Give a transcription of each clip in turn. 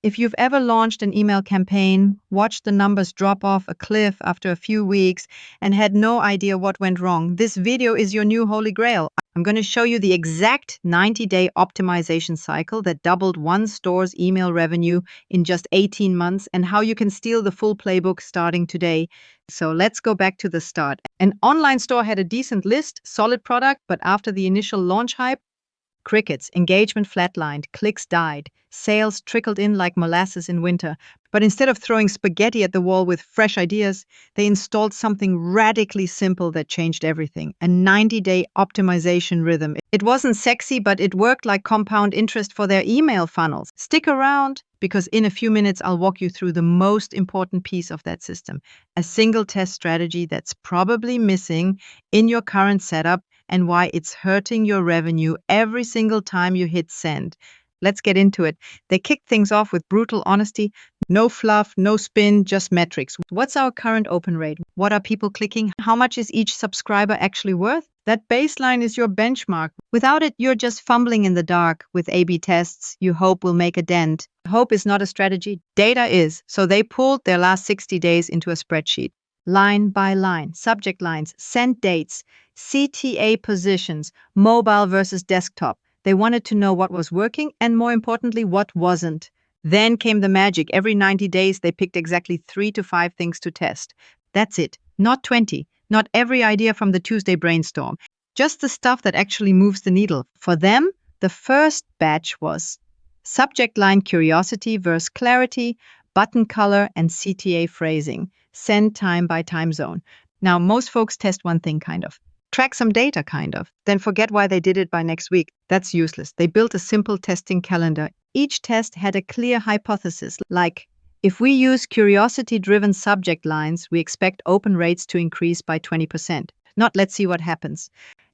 If you've ever launched an email campaign, watched the numbers drop off a cliff after a few weeks, and had no idea what went wrong, this video is your new holy grail. I'm going to show you the exact 90-day optimization cycle that doubled one store's email revenue in just 18 months and how you can steal the full playbook starting today. So let's go back to the start. An online store had a decent list, solid product, but after the initial launch hype, crickets, engagement flatlined, clicks died, sales trickled in like molasses in winter. But instead of throwing spaghetti at the wall with fresh ideas, they installed something radically simple that changed everything: a 90-day optimization rhythm. It wasn't sexy, but it worked like compound interest for their email funnels. Stick around, because in a few minutes I'll walk you through the most important piece of that system: a single test strategy that's probably missing in your current setup and why it's hurting your revenue every single time you hit send. Let's get into it. They kicked things off with brutal honesty. No fluff, no spin, just metrics. What's our current open rate? What are people clicking? How much is each subscriber actually worth? That baseline is your benchmark. Without it, you're just fumbling in the dark with A/B tests you hope will make a dent. Hope is not a strategy. Data is. So they pulled their last 60 days into a spreadsheet. Line by line, subject lines, sent dates, CTA positions, mobile versus desktop. They wanted to know what was working and, more importantly, what wasn't. Then came the magic. Every 90 days, they picked exactly 3 to 5 things to test. That's it. Not 20. Not every idea from the Tuesday brainstorm. Just the stuff that actually moves the needle. For them, the first batch was subject line curiosity versus clarity, button color, and CTA phrasing. Send time by time zone. Now, most folks test one thing, kind of. Track some data, kind of. Then forget why they did it by next week. That's useless. They built a simple testing calendar. Each test had a clear hypothesis, like, if we use curiosity-driven subject lines, we expect open rates to increase by 20%. Not let's see what happens.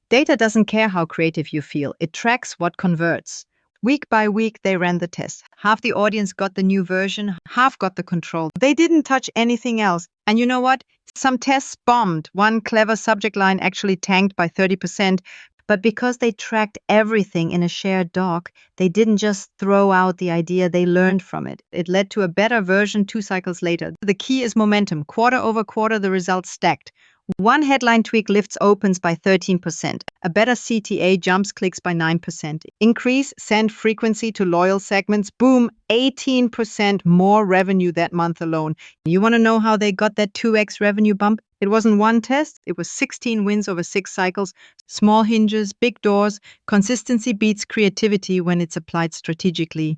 Data doesn't care how creative you feel. It tracks what converts. Week by week, they ran the tests. Half the audience got the new version, half got the control. They didn't touch anything else. And you know what? Some tests bombed. One clever subject line actually tanked by 30%. But because they tracked everything in a shared doc, they didn't just throw out the idea, they learned from it. It led to a better version 2 cycles later. The key is momentum. Quarter over quarter, the results stacked. One headline tweak lifts opens by 13%. A better CTA jumps clicks by 9%. Increase send frequency to loyal segments. Boom, 18% more revenue that month alone. You want to know how they got that 2x revenue bump? It wasn't one test. It was 16 wins over 6 cycles. Small hinges, big doors. Consistency beats creativity when it's applied strategically.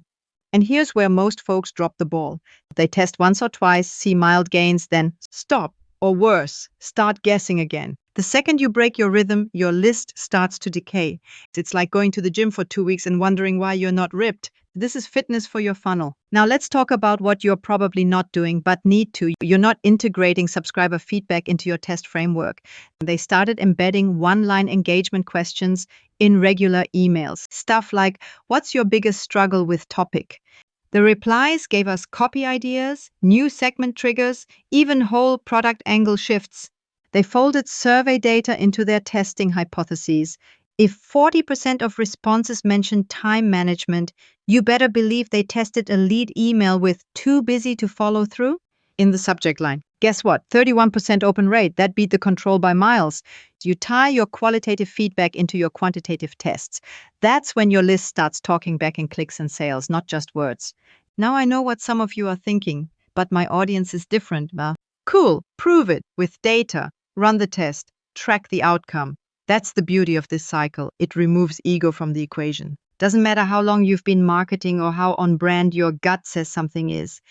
And here's where most folks drop the ball. They test once or twice, see mild gains, then stop. Or worse, start guessing again. The second you break your rhythm, your list starts to decay. It's like going to the gym for 2 weeks and wondering why you're not ripped. This is fitness for your funnel. Now let's talk about what you're probably not doing but need to. You're not integrating subscriber feedback into your test framework. They started embedding one-line engagement questions in regular emails. Stuff like, what's your biggest struggle with topic? The replies gave us copy ideas, new segment triggers, even whole product angle shifts. They folded survey data into their testing hypotheses. If 40% of responses mentioned time management, you better believe they tested a lead email with too busy to follow through in the subject line. Guess what? 31% open rate. That beat the control by miles. You tie your qualitative feedback into your quantitative tests. That's when your list starts talking back in clicks and sales, not just words. Now I know what some of you are thinking, but my audience is different. Cool, prove it with data. Run the test, track the outcome. That's the beauty of this cycle. It removes ego from the equation. Doesn't matter how long you've been marketing or how on brand your gut says something is.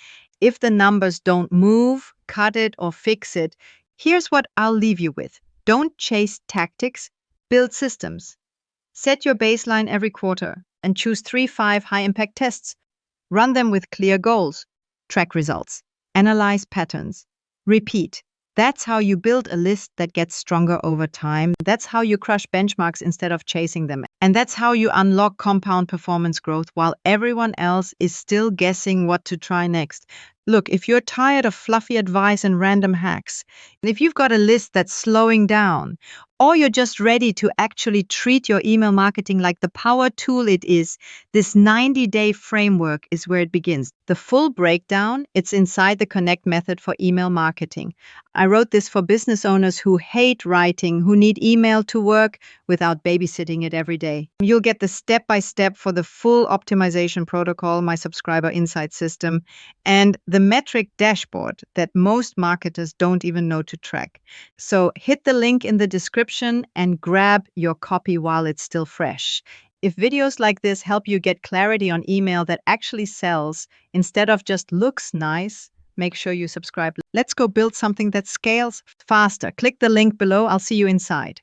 If the numbers don't move, cut it or fix it, here's what I'll leave you with. Don't chase tactics, build systems. Set your baseline every quarter and choose 3-5 high-impact tests. Run them with clear goals. Track results. Analyze patterns. Repeat. That's how you build a list that gets stronger over time. That's how you crush benchmarks instead of chasing them. And that's how you unlock compound performance growth while everyone else is still guessing what to try next. Look, if you're tired of fluffy advice and random hacks, if you've got a list that's slowing down, or you're just ready to actually treat your email marketing like the power tool it is, this 90-day framework is where it begins. The full breakdown, it's inside the Connect method for email marketing. I wrote this for business owners who hate writing, who need email to work without babysitting it every day. You'll get the step-by-step for the full optimization protocol, my subscriber insight system, and the metric dashboard that most marketers don't even know to track. So hit the link in the description and grab your copy while it's still fresh. If videos like this help you get clarity on email that actually sells instead of just looks nice, make sure you subscribe. Let's go build something that scales faster. Click the link below. I'll see you inside.